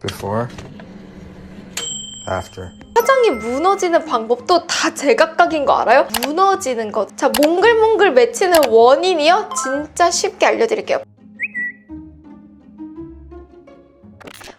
Before, after. 화장이 무너지는 방법도 다 제각각인 거 알아요? 무너지는 것. 자, 몽글몽글 맺히는 원인이요? 진짜 쉽게 알려드릴게요.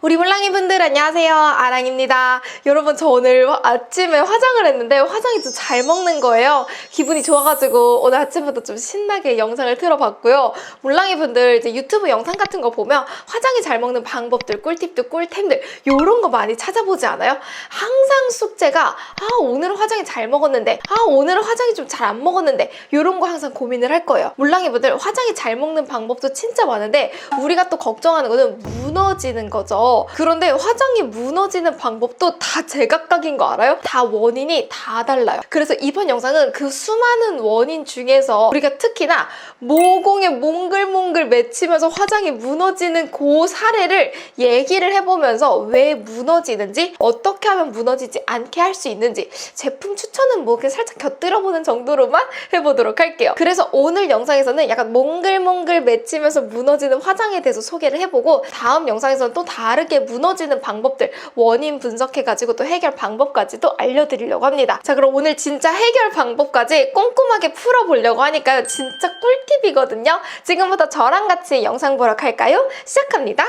우리 몰랑이 분들 안녕하세요, 아랑입니다. 여러분, 저 오늘 아침에 화장을 했는데 화장이 좀 잘 먹는 거예요. 기분이 좋아가지고 오늘 아침부터 좀 신나게 영상을 틀어봤고요. 몰랑이 분들 이제 유튜브 영상 같은 거 보면 화장이 잘 먹는 방법들, 꿀팁들, 꿀템들 요런 거 많이 찾아보지 않아요? 항상 숙제가 오늘은 화장이 잘 먹었는데 오늘은 화장이 좀 잘 안 먹었는데 요런 거 항상 고민을 할 거예요. 몰랑이 분들 화장이 잘 먹는 방법도 진짜 많은데 우리가 또 걱정하는 거는 무너지는 거죠. 그런데 화장이 무너지는 방법도 다 제각각인 거 알아요? 다 원인이 다 달라요. 그래서 이번 영상은 그 수많은 원인 중에서 우리가 특히나 모공에 몽글몽글 맺히면서 화장이 무너지는 그 사례를 얘기를 해보면서 왜 무너지는지, 어떻게 하면 무너지지 않게 할 수 있는지, 제품 추천은 뭐 그냥 살짝 곁들여보는 정도로만 해보도록 할게요. 그래서 오늘 영상에서는 약간 몽글몽글 맺히면서 무너지는 화장에 대해서 소개를 해보고, 다음 영상에서는 또 다르게 무너지는 방법들, 원인 분석해가지고 또 해결 방법까지도 알려드리려고 합니다. 자, 그럼 오늘 진짜 해결 방법까지 꼼꼼하게 풀어보려고 하니까요. 진짜 꿀팁이거든요. 지금부터 저랑 같이 영상 보러 갈까요? 시작합니다.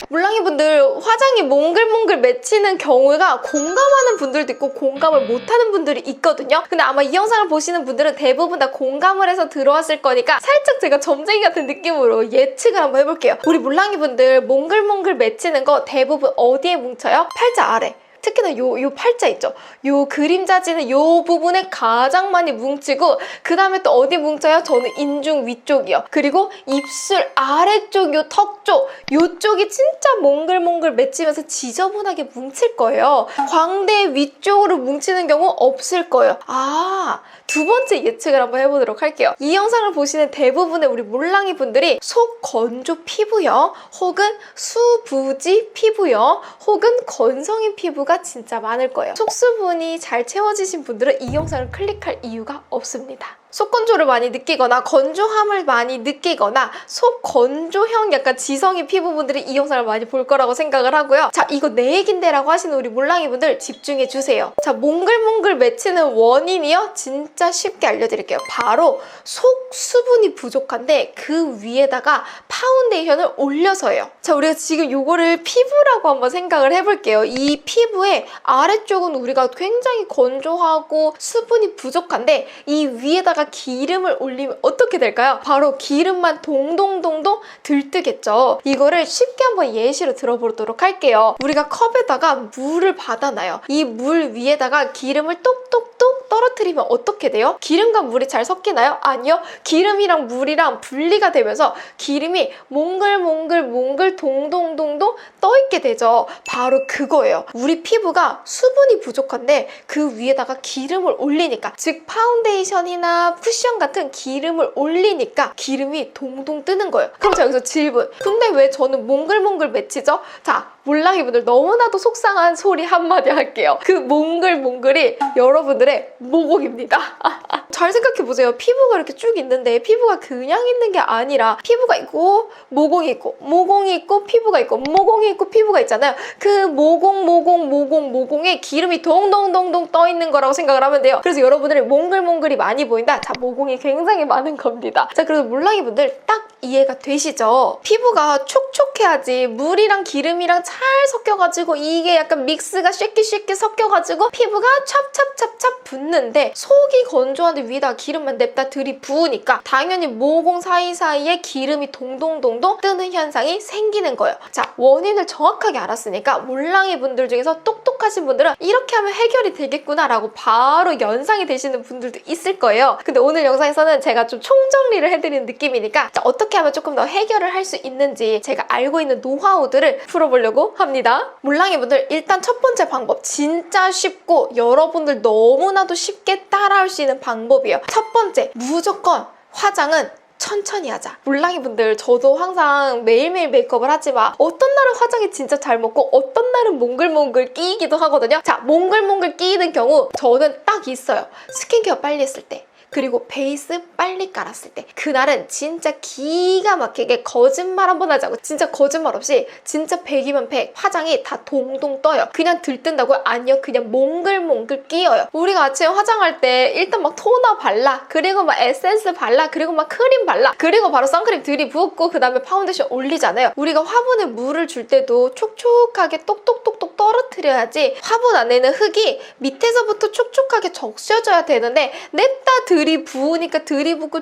몰랑이 분들, 화장이 몽글몽글 맺히는 경우가 공감하는 분들도 있고 공감을 못하는 분들이 있거든요. 근데 아마 이 영상을 보시는 분들은 대부분 다 공감을 해서 들어왔을 거니까 살짝 제가 점쟁이 같은 느낌으로 예측을 한번 해볼게요. 우리 몰랑이 분들 몽글몽글 맺히는 거 대부분 어디에 뭉쳐요? 팔자 아래. 특히나 요 팔자 있죠? 요 그림자지는 요 부분에 가장 많이 뭉치고, 그 다음에 또 어디 뭉쳐요? 저는 인중 위쪽이요. 그리고 입술 아래쪽 요 턱 쪽, 요쪽이 진짜 몽글몽글 맺히면서 지저분하게 뭉칠 거예요. 광대 위쪽으로 뭉치는 경우 없을 거예요. 두 번째 예측을 한번 해보도록 할게요. 이 영상을 보시는 대부분의 우리 몰랑이 분들이 속 건조 피부요, 혹은 수부지 피부요, 혹은 건성인 피부가 진짜 많을 거예요. 속수분이 잘 채워지신 분들은 이 영상을 클릭할 이유가 없습니다. 속 건조를 많이 느끼거나 건조함을 많이 느끼거나 속 건조형 약간 지성인 피부분들이 이 영상을 많이 볼 거라고 생각을 하고요. 자, 이거 내 얘긴데 라고 하시는 우리 몰랑이 분들 집중해 주세요. 자, 몽글몽글 맺히는 원인이요? 진짜 쉽게 알려드릴게요. 바로 속 수분이 부족한데 그 위에다가 파운데이션을 올려서예요. 자, 우리가 지금 요거를 피부라고 한번 생각을 해볼게요. 이 피부의 아래쪽은 우리가 굉장히 건조하고 수분이 부족한데 이 위에다가 기름을 올리면 어떻게 될까요? 바로 기름만 동동동동 들뜨겠죠. 이거를 쉽게 한번 예시로 들어보도록 할게요. 우리가 컵에다가 물을 받아놔요. 이 물 위에다가 기름을 똑똑똑 떨어뜨리면 어떻게 돼요? 기름과 물이 잘 섞이나요? 아니요. 기름이랑 물이랑 분리가 되면서 기름이 몽글몽글 동동동동 떠있게 되죠. 바로 그거예요. 우리 피부가 수분이 부족한데 그 위에다가 기름을 올리니까, 즉 파운데이션이나 쿠션 같은 기름을 올리니까 기름이 동동 뜨는 거예요. 그럼 자, 여기서 질문. 근데 왜 저는 몽글몽글 맺히죠? 자, 몰랑이 분들 너무나도 속상한 소리 한마디 할게요. 그 몽글몽글이 여러분들의 모공입니다. 잘 생각해보세요. 피부가 이렇게 쭉 있는데 피부가 그냥 있는 게 아니라 피부가 있고 모공이 있고 모공이 있고 피부가 있고 모공이 있고 피부가 있잖아요. 그 모공에 기름이 동동동동 떠 있는 거라고 생각을 하면 돼요. 그래서 여러분들이 몽글몽글이 많이 보인다? 자, 모공이 굉장히 많은 겁니다. 자, 그래서 몰랑이 분들 딱 이해가 되시죠? 피부가 촉촉해야지 물이랑 기름이랑 잘 섞여가지고 이게 약간 믹스가 쉐끼쉐끼 섞여가지고 피부가 찹찹찹찹 붙는데, 속이 건조한데 위에다가 기름만 냅다 들이부으니까 당연히 모공 사이사이에 기름이 동동동동 뜨는 현상이 생기는 거예요. 자, 원인을 정확하게 알았으니까 몰랑이 분들 중에서 똑똑하신 분들은 이렇게 하면 해결이 되겠구나 라고 바로 연상이 되시는 분들도 있을 거예요. 근데 오늘 영상에서는 제가 좀 총정리를 해드리는 느낌이니까, 자, 어떻게 하면 조금 더 해결을 할 수 있는지 제가 알고 있는 노하우들을 풀어보려고 합니다. 몰랑이 분들, 일단 첫 번째 방법, 진짜 쉽고 여러분들 너무나도 쉽게 따라할 수 있는 방법이에요. 첫 번째, 무조건 화장은 천천히 하자. 몰랑이 분들, 저도 항상 매일매일 메이크업을 하지만 어떤 날은 화장이 진짜 잘 먹고 어떤 날은 몽글몽글 끼이기도 하거든요. 자, 몽글몽글 끼이는 경우 저는 딱 있어요. 스킨케어 빨리 했을 때, 그리고 베이스 빨리 깔았을 때 그날은 진짜 기가 막히게 거짓말 한 번 하지 않고 진짜 거짓말 없이 진짜 100이면 100 화장이 다 동동 떠요. 그냥 들뜬다고요? 아니요. 그냥 몽글몽글 끼어요. 우리가 아침에 화장할 때 일단 막 토너 발라, 그리고 막 에센스 발라, 그리고 막 크림 발라, 그리고 바로 선크림 들이붓고 그 다음에 파운데이션 올리잖아요. 우리가 화분에 물을 줄 때도 촉촉하게 똑똑똑똑 떨어뜨려야지 화분 안에 있는 흙이 밑에서부터 촉촉하게 적셔져야 되는데 냅다 들이부으니까 들이붓고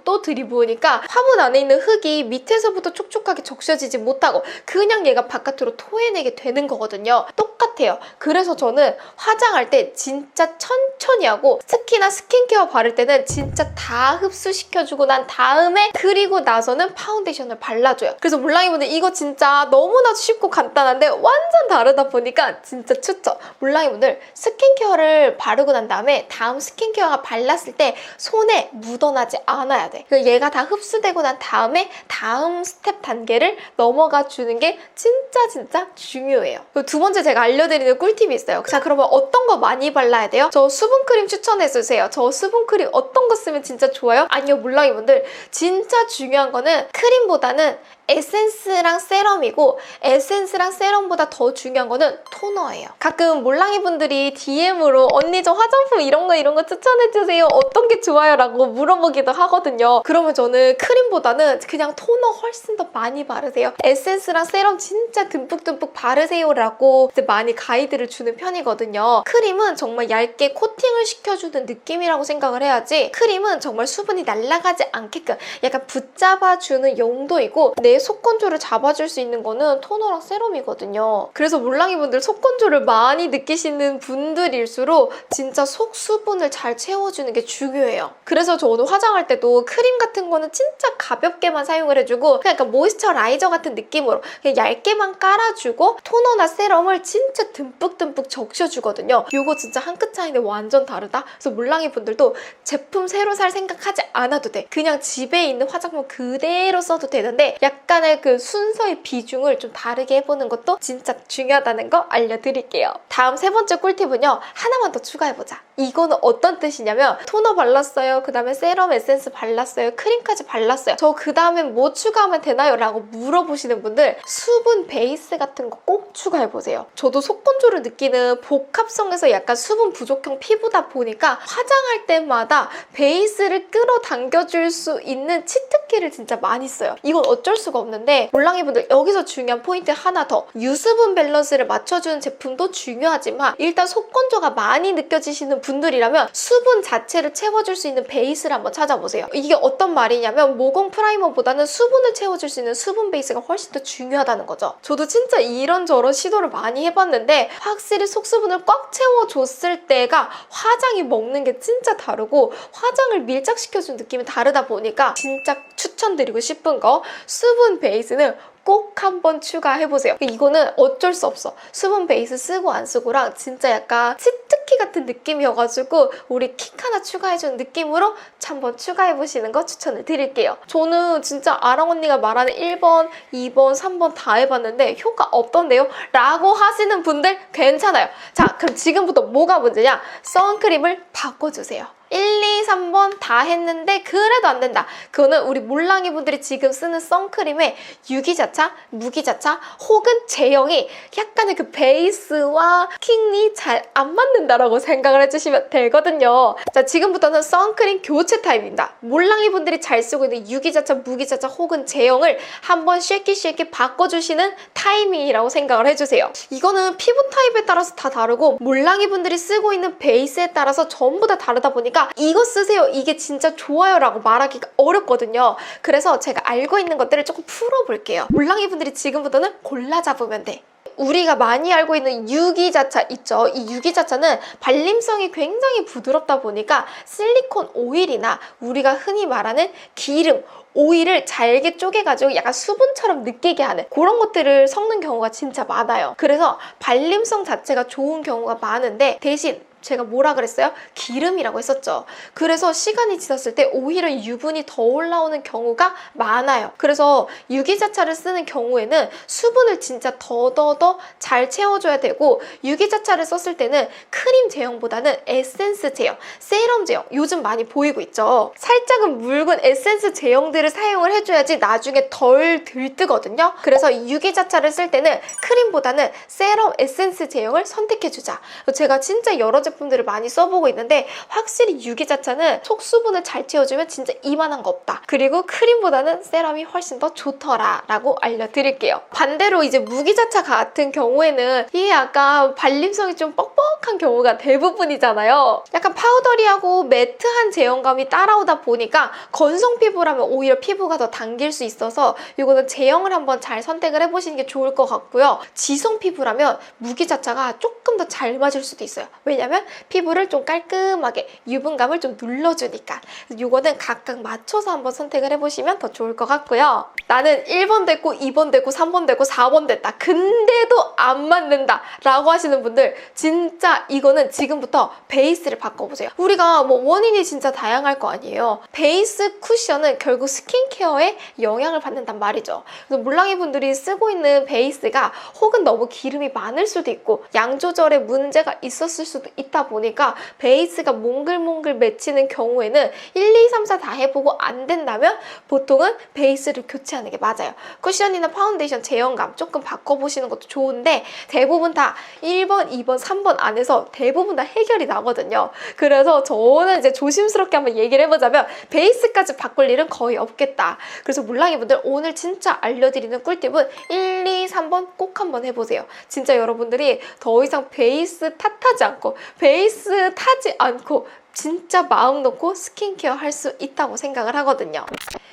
또 들이부으니까 화분 안에 있는 흙이 밑에서부터 촉촉하게 적셔지지 못하고 그냥 얘가 바깥으로 토해내게 되는 거거든요. 똑같아요. 그래서 저는 화장할 때 진짜 천천히 하고 특히나 스킨케어 바를 때는 진짜 다 흡수시켜주고 난 다음에 그리고 나서는 파운데이션을 발라줘요. 그래서 몰랑이분들 이거 진짜 너무나도 쉽고 간단한데 완전 다르다 보니까 진짜 추천! 몰랑이분들 스킨케어를 바르고 난 다음에 다음 스킨케어가 발랐을 때 손에 묻어나지 않아야 돼. 얘가 다 흡수되고 난 다음에 다음 스텝 단계를 넘어가 주는 게 진짜 중요해요. 두 번째 제가 알려드리는 꿀팁이 있어요. 자, 그러면 어떤 거 많이 발라야 돼요? 저 수분크림 추천해주세요. 저 수분크림 어떤 거 쓰면 진짜 좋아요? 아니요, 몰랑이분들 진짜 중요한 거는 크림보다는 에센스랑 세럼이고 에센스랑 세럼보다 더 중요한 거는 토너예요. 가끔 몰랑이 분들이 DM으로 언니 저 화장품 이런 거 추천해주세요. 어떤 게 좋아요? 라고 물어보기도 하거든요. 그러면 저는 크림보다는 그냥 토너 훨씬 더 많이 바르세요. 에센스랑 세럼 진짜 듬뿍듬뿍 바르세요 라고 이제 많이 가이드를 주는 편이거든요. 크림은 정말 얇게 코팅을 시켜주는 느낌이라고 생각을 해야지 크림은 정말 수분이 날아가지 않게끔 약간 붙잡아주는 용도이고 내 속건조를 잡아줄 수 있는 거는 토너랑 세럼이거든요. 그래서 몰랑이분들 속건조를 많이 느끼시는 분들일수록 진짜 속 수분을 잘 채워주는 게 중요해요. 그래서 저 오늘 화장할 때도 크림 같은 거는 진짜 가볍게만 사용을 해주고 그냥 약간 모이스처라이저 같은 느낌으로 그냥 얇게만 깔아주고 토너나 세럼을 진짜 듬뿍듬뿍 적셔주거든요. 이거 진짜 한 끗 차이인데 완전 다르다? 그래서 몰랑이분들도 제품 새로 살 생각하지 않아도 돼. 그냥 집에 있는 화장품 그대로 써도 되는데 약간의 그 순서의 비중을 좀 다르게 해보는 것도 진짜 중요하다는 거 알려드릴게요. 다음 세 번째 꿀팁은요. 하나만 더 추가해보자. 이거는 어떤 뜻이냐면 토너 발랐어요. 그 다음에 세럼 에센스 발랐어요. 크림까지 발랐어요. 저 그 다음엔 뭐 추가하면 되나요? 라고 물어보시는 분들 수분 베이스 같은 거 꼭 추가해보세요. 저도 속건조를 느끼는 복합성에서 약간 수분 부족형 피부다 보니까 화장할 때마다 베이스를 끌어당겨줄 수 있는 치트키를 진짜 많이 써요. 이건 어쩔 수가 없는데 몰랑이분들 여기서 중요한 포인트 하나 더. 유수분 밸런스를 맞춰주는 제품도 중요하지만 일단 속건조가 많이 느껴지시는 분들이라면 수분 자체를 채워줄 수 있는 베이스를 한번 찾아보세요. 이게 어떤 말이냐면 모공 프라이머보다는 수분을 채워줄 수 있는 수분 베이스가 훨씬 더 중요하다는 거죠. 저도 진짜 이런저런 시도를 많이 해봤는데 확실히 속수분을 꽉 채워줬을 때가 화장이 먹는 게 진짜 다르고 화장을 밀착시켜준 느낌이 다르다 보니까 진짜 추천드리고 싶은 거 수분 베이스는 꼭 한번 추가해보세요. 이거는 어쩔 수 없어. 수분 베이스 쓰고 안 쓰고랑 진짜 약간 치트키 같은 느낌이어가지고 우리 킥 하나 추가해주는 느낌으로 한번 추가해보시는 거 추천을 드릴게요. 저는 진짜 아랑 언니가 말하는 1번, 2번, 3번 다 해봤는데 효과 없던데요? 라고 하시는 분들 괜찮아요. 자, 그럼 지금부터 뭐가 문제냐? 선크림을 바꿔주세요. 1, 2, 3번 다 했는데 그래도 안 된다. 그거는 우리 몰랑이 분들이 지금 쓰는 선크림의 유기자차, 무기자차 혹은 제형이 약간의 그 베이스와 킹이 잘 안 맞는다라고 생각을 해주시면 되거든요. 자, 지금부터는 선크림 교체 타임입니다. 몰랑이 분들이 잘 쓰고 있는 유기자차, 무기자차 혹은 제형을 한번 쉐키 바꿔주시는 타이밍이라고 생각을 해주세요. 이거는 피부 타입에 따라서 다 다르고 몰랑이 분들이 쓰고 있는 베이스에 따라서 전부 다 다르다 보니까 이거 쓰세요, 이게 진짜 좋아요 라고 말하기가 어렵거든요. 그래서 제가 알고 있는 것들을 조금 풀어볼게요. 몰랑이 분들이 지금부터는 골라 잡으면 돼. 우리가 많이 알고 있는 유기자차 있죠. 이 유기자차는 발림성이 굉장히 부드럽다 보니까 실리콘 오일이나 우리가 흔히 말하는 기름, 오일을 잘게 쪼개가지고 약간 수분처럼 느끼게 하는 그런 것들을 섞는 경우가 진짜 많아요. 그래서 발림성 자체가 좋은 경우가 많은데 대신 제가 뭐라 그랬어요? 기름이라고 했었죠. 그래서 시간이 지났을 때 오히려 유분이 더 올라오는 경우가 많아요. 그래서 유기자차를 쓰는 경우에는 수분을 진짜 더더더 잘 채워줘야 되고, 유기자차를 썼을 때는 크림 제형보다는 에센스 제형, 세럼 제형 요즘 많이 보이고 있죠. 살짝은 묽은 에센스 제형들을 사용을 해줘야지 나중에 덜 들뜨거든요. 그래서 유기자차를 쓸 때는 크림보다는 세럼 에센스 제형을 선택해주자. 제가 진짜 여러 제품들을 많이 써보고 있는데 확실히 유기자차는 속수분을 잘 채워주면 진짜 이만한 거 없다. 그리고 크림보다는 세럼이 훨씬 더 좋더라 라고 알려드릴게요. 반대로 이제 무기자차 같은 경우에는 이게 약간 발림성이 좀 뻑뻑한 경우가 대부분이잖아요. 약간 파우더리하고 매트한 제형감이 따라오다 보니까 건성 피부라면 오히려 피부가 더 당길 수 있어서 이거는 제형을 한번 잘 선택을 해보시는 게 좋을 것 같고요. 지성 피부라면 무기자차가 조금 더 잘 맞을 수도 있어요. 왜냐면 피부를 좀 깔끔하게 유분감을 좀 눌러주니까. 이거는 각각 맞춰서 한번 선택을 해보시면 더 좋을 것 같고요. 나는 1번 됐고 2번 됐고 3번 됐고 4번 됐다. 근데도 안 맞는다 라고 하시는 분들, 진짜 이거는 지금부터 베이스를 바꿔보세요. 우리가 뭐 원인이 진짜 다양할 거 아니에요. 베이스 쿠션은 결국 스킨케어에 영향을 받는단 말이죠. 그래서 몰랑이 분들이 쓰고 있는 베이스가 혹은 너무 기름이 많을 수도 있고 양 조절에 문제가 있었을 수도 있다 보니까 베이스가 몽글몽글 맺히는 경우에는 1, 2, 3, 4 다 해보고 안 된다면 보통은 베이스를 교체하는 게 맞아요. 쿠션이나 파운데이션 제형감 조금 바꿔보시는 것도 좋은데 대부분 다 1번, 2번, 3번 안에서 대부분 다 해결이 나거든요. 그래서 저는 이제 조심스럽게 한번 얘기를 해보자면 베이스까지 바꿀 일은 거의 없겠다. 그래서 몰랑이 분들 오늘 진짜 알려드리는 꿀팁은 1, 2, 3번 꼭 한번 해보세요. 진짜 여러분들이 더 이상 베이스 탓하지 않고 베이스 타지 않고 진짜 마음 놓고 스킨케어 할 수 있다고 생각을 하거든요.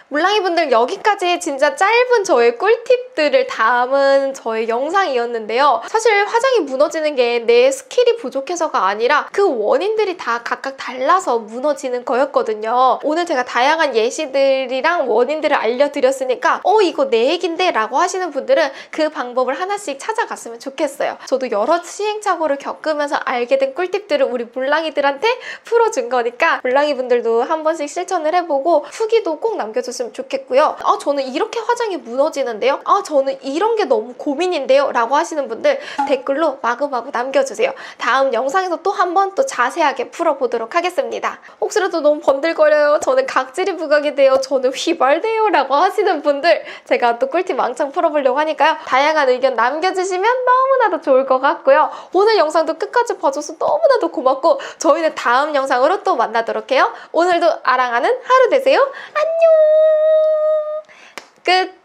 몰랑이 분들, 여기까지 진짜 짧은 저의 꿀팁들을 담은 저의 영상이었는데요. 사실 화장이 무너지는 게 내 스킬이 부족해서가 아니라 그 원인들이 다 각각 달라서 무너지는 거였거든요. 오늘 제가 다양한 예시들이랑 원인들을 알려드렸으니까 이거 내 얘긴데 라고 하시는 분들은 그 방법을 하나씩 찾아갔으면 좋겠어요. 저도 여러 시행착오를 겪으면서 알게 된 꿀팁들을 우리 몰랑이들한테 풀어준 거니까 몰랑이 분들도 한 번씩 실천을 해보고 후기도 꼭 남겨줬으면 좋겠고요. 저는 이렇게 화장이 무너지는데요. 저는 이런 게 너무 고민인데요 라고 하시는 분들 댓글로 마구마구 남겨주세요. 다음 영상에서 또 한 번 또 자세하게 풀어보도록 하겠습니다. 혹시라도 너무 번들거려요, 저는 각질이 부각이 돼요, 저는 휘발돼요 라고 하시는 분들 제가 또 꿀팁 왕창 풀어보려고 하니까요. 다양한 의견 남겨주시면 너무나도 좋을 것 같고요. 오늘 영상도 끝까지 봐줘서 너무나도 고맙고 저희는 다음 영상으로 또 만나도록 해요. 오늘도 아랑하는 하루 되세요. 안녕. 끝.